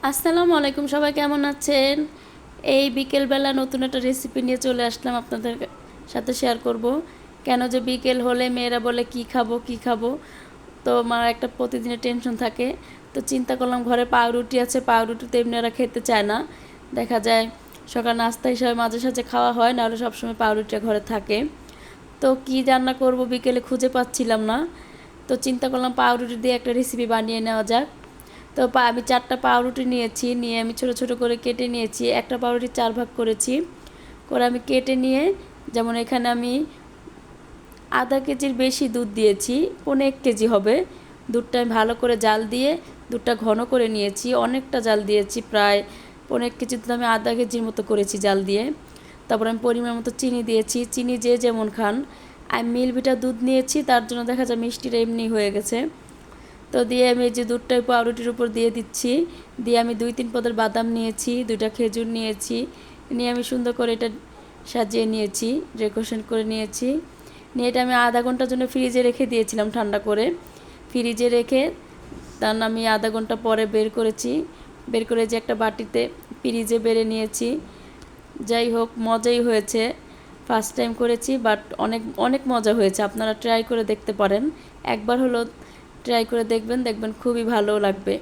আসসালামু আলাইকুম, সবাই কেমন আছেন? এই বিকেলবেলা নতুন একটা রেসিপি নিয়ে চলে আসলাম আপনাদের সাথে শেয়ার করব। কেন যে বিকেল হলে মেয়েরা বলে কি খাবো কি খাবো, তো আমার একটা প্রতিদিনের টেনশন থাকে। তো চিন্তা করলাম ঘরে পাউরুটি আছে, পাউরুটি তো এমনি ওরা খেতে চায় না। দেখা যায় সকাল নাস্তা হিসাবে মাঝে সাঝে খাওয়া হয়, নাহলে সবসময় পাউরুটিটা ঘরে থাকে। তো কি রান্না করব বিকেলে খুঁজে পাচ্ছিলাম না। তো চিন্তা করলাম পাউরুটি দিয়ে একটা রেসিপি বানিয়ে নেওয়া যাক। তো আমি 4টা পাউরুটি নিয়েছি, নিয়ে আমি ছোট ছোট করে কেটে নিয়েছি। একটা পাউরুটি 4 ভাগ করেছি, করে আমি কেটে নিয়ে, যেমন এখানে আমি আধা কেজির বেশি দুধ দিয়েছি, 1.25 কেজি হবে। দুধটা আমি ভালো করে জাল দিয়ে দুধটা ঘন করে নিয়েছি, অনেকটা জাল দিয়েছি, প্রায় 1.25 কেজি দুধ আমি আধা কেজির মতো করেছি জাল দিয়ে। তারপর আমি পরিমাণ মতো চিনি দিয়েছি, চিনি যে যেমন খান। আমি মিল্কভিটা দুধ নিয়েছি, তার জন্য দেখা যায় মিষ্টিটা এমনি হয়ে গেছে। তো দিয়ে আমি এই যে দুধটা পাউরুটির উপর দিয়ে দিচ্ছি, দিয়ে আমি 2-3 পদের বাদাম নিয়েছি, 2টা খেজুর নিয়েছি, নিয়ে আমি সুন্দর করে এটা সাজিয়ে নিয়েছি, ডেকোরেশন করে নিয়েছি। নিয়ে এটা আমি আধা ঘন্টার জন্য ফ্রিজে রেখে দিয়েছিলাম ঠান্ডা করে। ফ্রিজে রেখে তার আমি আধা ঘন্টা পরে বের করেছি, বের করে যে একটা বাটিতে ফ্রিজে বেড়ে নিয়েছি। যাই হোক, মজাই হয়েছে। ফার্স্ট টাইম করেছি, বাট অনেক অনেক মজা হয়েছে। আপনারা ট্রাই করে দেখতে পারেন, একবার হলো ট্রাই করে দেখবেন, দেখবেন খুবই ভালো লাগবে।